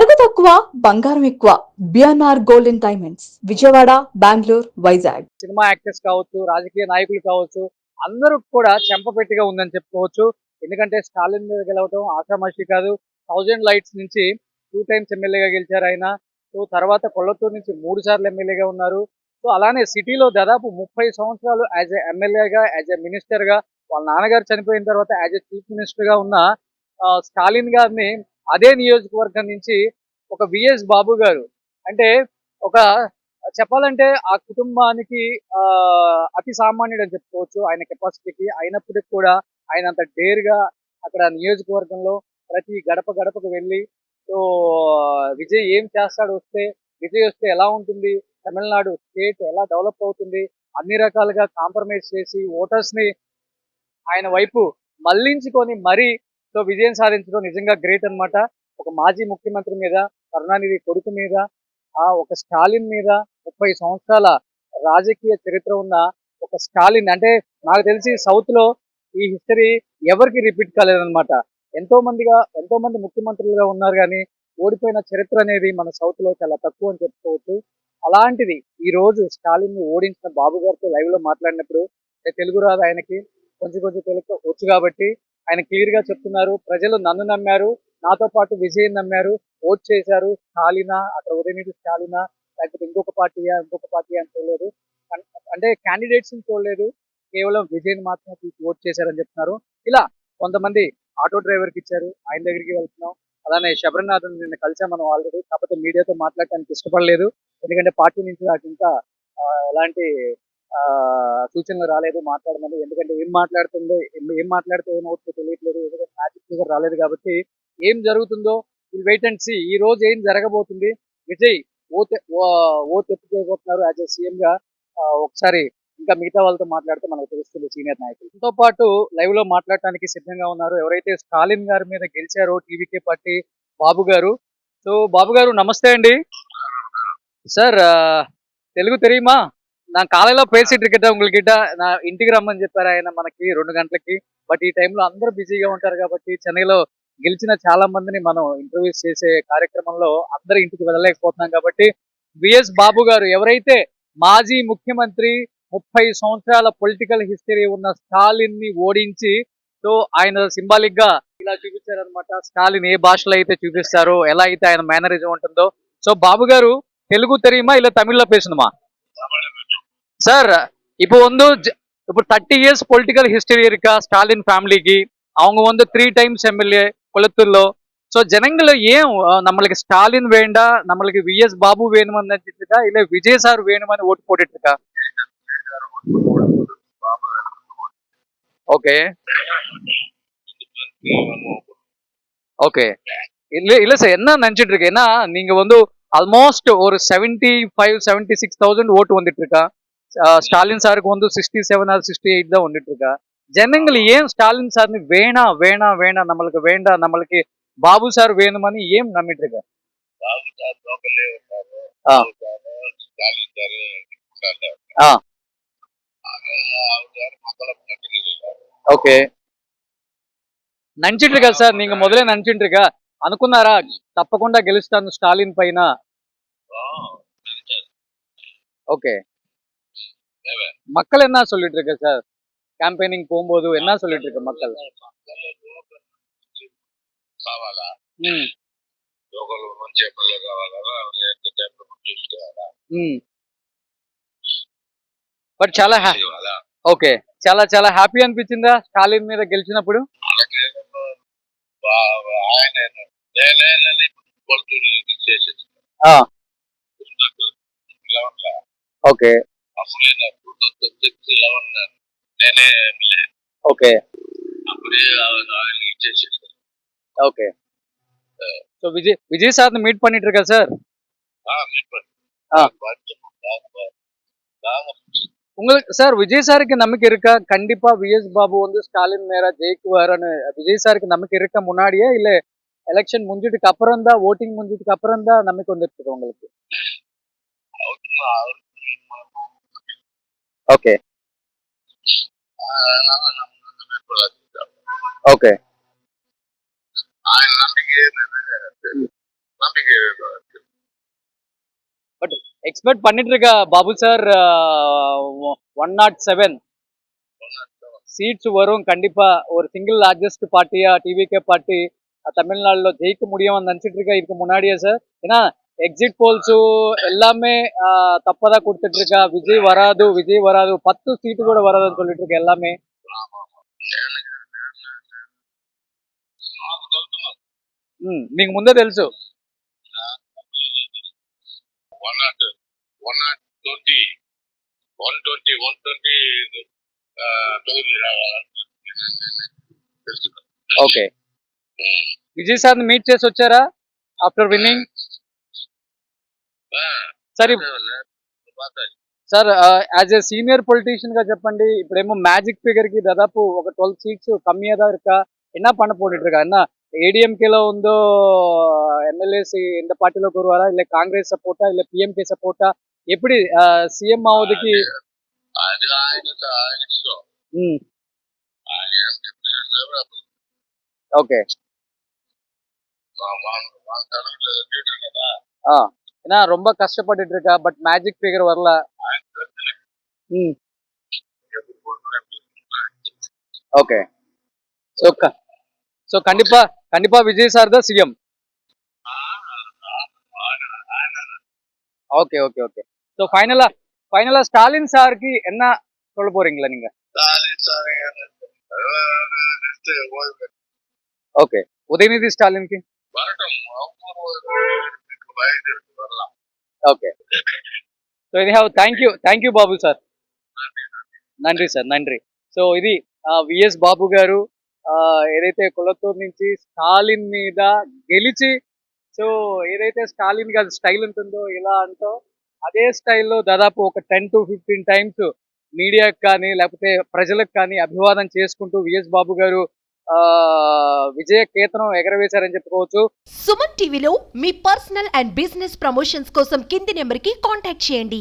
నగదు తక్కువ బంగారం ఎక్కువ. BNR gold and diamonds, Vijayawada, Bengaluru, Vizag. Cinema actors కావచ్చు, రాజకీయ నాయకులు కావచ్చు, అందరూ కూడా చెంపపెట్టిగా ఉందని చెప్పుకోవచ్చు. ఎందుకంటే స్టాలిన్ మీద గెలవటం ఆషామాషి కాదు. 1000 లైట్స్ నుంచి 2 టైమ్స్ ఎమ్మెల్యేగా గెలిచారు ఆయన. సో తర్వాత కొల్లత్తూరు నుంచి 3 సార్లు ఎమ్మెల్యేగా ఉన్నారు. సో అలానే సిటీలో దాదాపు 30 సంవత్సరాలు యాజ్ ఎ ఎమ్మెల్యేగా, యాజ్ ఎ మినిస్టర్గా, వాళ్ళ నాన్నగారు చనిపోయిన తర్వాత యాజ్ ఎ చీఫ్ మినిస్టర్గా ఉన్న స్టాలిన్ గారిని అదే నియోజకవర్గం నుంచి ఒక విఎస్ బాబు గారు, అంటే ఒక చెప్పాలంటే ఆ కుటుంబానికి అతి సామాన్యుడు అని చెప్పుకోవచ్చు ఆయన కెపాసిటీకి. అయినప్పటికీ కూడా ఆయన అంత డేర్గా అక్కడ నియోజకవర్గంలో ప్రతి గడప గడపకు వెళ్ళి, సో విజయ్ ఏం చేస్తాడు వస్తే, విజయ్ వస్తే ఎలా ఉంటుంది, తమిళనాడు స్టేట్ ఎలా డెవలప్ అవుతుంది, అన్ని రకాలుగా కాంప్రమైజ్ చేసి ఓటర్స్ని ఆయన వైపు మళ్లించుకొని మరీ సో విజయం సాధించడం నిజంగా గ్రేట్ అన్నమాట. ఒక మాజీ ముఖ్యమంత్రి మీద, కరుణానిధి కొడుకు మీద, ఒక స్టాలిన్ మీద 30 సంవత్సరాల రాజకీయ చరిత్ర ఉన్న ఒక స్టాలిన్, అంటే నాకు తెలిసి సౌత్ లో ఈ హిస్టరీ ఎవరికి రిపీట్ కాలేదన్నమాట. ఎంతో మంది ముఖ్యమంత్రులుగా ఉన్నారు కానీ ఓడిపోయిన చరిత్ర అనేది మన సౌత్ లో చాలా తక్కువ అని చెప్పుకోవచ్చు. అలాంటిది ఈ రోజు స్టాలిన్ ని ఓడించిన బాబు గారితో లైవ్ లో మాట్లాడినప్పుడు, తెలుగు రాదు ఆయనకి, కొంచెం తెలుగు వచ్చు కాబట్టి ఆయన క్లియర్ గా చెప్తున్నారు, ప్రజలు నన్ను నమ్మారు, నాతో పాటు విజయ్ నమ్మారు, ఓట్ చేశారు. స్టాలినా, అక్కడ ఉదయనిధి స్టాలినా, లేకపోతే ఇంకొక పార్టీ అని చూడలేదు, అంటే క్యాండిడేట్స్ ని చూడలేదు, కేవలం విజయ్ మాత్రమే తీసి ఓట్ చేశారని చెప్తున్నారు. ఇలా కొంతమంది ఆటో డ్రైవర్ కి ఇచ్చారు, ఆయన దగ్గరికి వెళ్తున్నాం. అలానే శబరినాథన్ నిన్న కలిసాం మనం ఆల్రెడీ, కాకపోతే మీడియాతో మాట్లాడటానికి ఇష్టపడలేదు. ఎందుకంటే పార్టీ నుంచి నాకు ఇంకా ఎలాంటి సూచనలు రాలేదు మాట్లాడమని. ఎందుకంటే ఏం మాట్లాడితే ఏమవుతుందో తెలియట్లేదు. ఎందుకంటే మ్యాజిక్ ఫిగర్ రాలేదు కాబట్టి ఏం జరుగుతుందో వెయిట్ అండ్ సీ. ఈ రోజు ఏం జరగబోతుంది, విజయ్ ఓట్ ఎత్తుకోబోతున్నారు యాజ్ ఎ సీఎం గా, ఒకసారి ఇంకా మిగతా వాళ్ళతో మాట్లాడితే మనకు తెలుస్తుంది సీనియర్ నాయకులు. దీంతో పాటు లైవ్ లో మాట్లాడటానికి సిద్ధంగా ఉన్నారు ఎవరైతే స్టాలిన్ గారి మీద గెలిచారో టీవీకే పార్టీ బాబు గారు. సో బాబు గారు నమస్తే అండి. సార్ తెలుగు தெரியுமா? நான் காலையில பேசிட்டு இருக்கேன் உங்ககிட்ட. నా ఇంటికి రమ్మని చెప్పారు ఆయన మనకి 2 గంటలకి. బట్ ఈ టైంలో అందరూ బిజీగా ఉంటారు కాబట్టి చెన్నైలో గెలిచిన చాలా మందిని మనం ఇంటర్వ్యూస్ చేసే కార్యక్రమంలో అందరి ఇంటికి వెళ్ళలేకపోతున్నాం కాబట్టి విఎస్ బాబు గారు ఎవరైతే మాజీ ముఖ్యమంత్రి, 30 సంవత్సరాల పొలిటికల్ హిస్టరీ ఉన్న స్టాలిన్ ని ఓడించి, సో ఆయన సింబాలిక్ గా ఇలా చూపించారనమాట. స్టాలిన్ ఏ భాషలో అయితే చూపిస్తారో, ఎలా అయితే ఆయన మేనరిజం ఉంటుందో. సో బాబు గారు తెలుగు தெரியுமா இல்ல தமிழ்ல பேசணுமா? சார் இப்போ இப்போ 30 இயர்ஸ் பொலிட்டிக்கல் ஹிஸ்டரி இருக்கா ஸ்டாலின் ஃபேமிலிக்கு. அவங்க 3 டைம்ஸ் எம்எல்ஏ கொளத்தூர்ல. ஸோ ஜனங்களை ஏன் நம்மளுக்கு ஸ்டாலின் வேண்டா, நம்மளுக்கு விஎஸ் பாபு வேணும்னு நினைச்சிட்டு இருக்கா, இல்ல விஜய் சார் வேணும்னு ஓட்டு போட்டுட்டு இருக்கா? ஓகே ஓகே இல்ல இல்ல சார், என்ன நினைச்சிட்டு இருக்கு, ஏன்னா நீங்க ஆல்மோஸ்ட் ஒரு 75-76,000 ஓட்டு வந்துட்டு இருக்கா. ஸ்டாலின் சாருக்கு 67 ஆர் 68 தான் வந்துட்டு இருக்கா. ஜனங்கள் ஏன் ஸ்டாலின் சார்னு வேணாம் நம்மளுக்கு வேண்டாம், நம்மளுக்கு బాబు సార్ వేణుమని ఏం నమ్మిட்டு இருக்க? ఓకే నంచిట్రు కదా సార్, నీకు మొదలే నంచింట్రుగా అనుకున్నారా తప్పకుండా గెలుస్తాను స్టాలిన్ పైన? ஓகே மக்கள் என்ன சொல்லிட்டு இருக்க சார், கேம்பெயினிங் போகும்போது என்ன சொல்லிட்டு இருக்க மக்கள்? బట్ చాలా ఓకే చాలా హ్యాపీ అనిపించిందా స్టాలిన్ మీద గెలిచినప్పుడు? Okay okay okay so Vijay sir meet பண்ணிட்டு இருக்கா சார்? உங்களுக்கு சார் விஜய் சாருக்கு நம்பிக்கை இருக்கா கண்டிப்பா விஎஸ் பாபு ஸ்டாலின் மேல ஜெயிக்குவாருன்னு விஜய் சாருக்கு நம்பிக்கை இருக்கா முன்னாடியே, இல்ல எலெக்ஷன் முடிஞ்சதுக்கு அப்புறம் தான், ஓட்டிங் முடிஞ்சதுக்கு அப்புறம் தான் நம்பிக்கை வந்துருக்கு உங்களுக்கு? ఓకే ఓకే நம்பிக்கை இருக்கு. பட் எக்ஸ்பெக்ட் பண்ணிட்டு இருக்கா பாபு சார் 107 சீட்ஸ் வரும் கண்டிப்பா. ஒரு சிங்கிள் லார்ஜஸ்ட் பார்ட்டியா டிவிகே பார்ட்டி தமிழ்நாடுல ஜெயிக்க முடியும்னு நினைச்சிட்டு இருக்கா இதுக்கு முன்னாடியே சார்? ஏன்னா எக்ஸிட் போல்ஸ் எல்லாமே தப்பதா கொடுத்துட்டு இருக்கா. விஜய் வராது 10 சீட்டு கூட வராதுன்னு சொல்லிட்டு இருக்க எல்லாமே. మీకు ముందే తెలుసు. 120 తెలుసు. ఓకే. విజయ్ సార్ మీట్ చేసి వచ్చారా after winning? Sir sir as a senior politician గా చెప్పండి. ఇప్పుడేమో మ్యాజిక్ ఫిగర్ కి దాదాపు ఒక 12 సీట్స్ కమ్మిயா தான் இருக்கா. என்ன பண்ண போட்டுட்டு இருக்கா? என்ன ஏடிஎம்கேல ఉందో எம்எல்ஏஸ் இந்த பார்ட்டிలోకి வருவாரா, இல்ல காங்கிரஸ் சப்போர்ட்டா, இல்ல பிஎம்கே சப்போர்ட்டா, எப்படி సీఎం ఆవదికి? అది ఆయన ఇష్టం. ఆయన ఏం చెప్పలేదు. ఓకే. మన తనలో లీడర్ కదా. ஏன்னா ரொம்ப கஷ்டப்பட்டுட்டு இருக்கா. பட் மேஜிக் ஃபிகர் வரல. ஓகே. సో கண்டிப்பா கண்டிப்பா விஜய் சார் தான் CM. Okay okay okay. So ஃபைனலா ஸ்டாலின் சாருக்கு என்ன சொல்ல போறீங்களா நீங்க? ఓకే. ఉదయనిధి స్టాలిన్ కి ఓకే. సో ఇది థ్యాంక్ యూ బాబు సార్. నండ్రి సార్ నండ్రి. సో ఇది విఎస్ బాబు గారు ఏదైతే కొలత్తూరు నుంచి స్టాలిన్ మీద గెలిచి, సో ఏదైతే స్టాలిన్ గారి స్టైల్ ఉంటుందో ఇలా అంటో అదే స్టైల్లో దాదాపు ఒక 10 to 15 టైమ్స్ మీడియాకి కానీ లేకపోతే ప్రజలకు కానీ అభివాదం చేసుకుంటూ విఎస్ బాబు గారు విజయ కేతనం ఎగరవేశారని చెప్పుకోవచ్చు. సుమన్ టీవీలో మీ పర్సనల్ అండ్ బిజినెస్ ప్రమోషన్స్ కోసం కింది నెంబర్కి కాంటాక్ట్ చేయండి.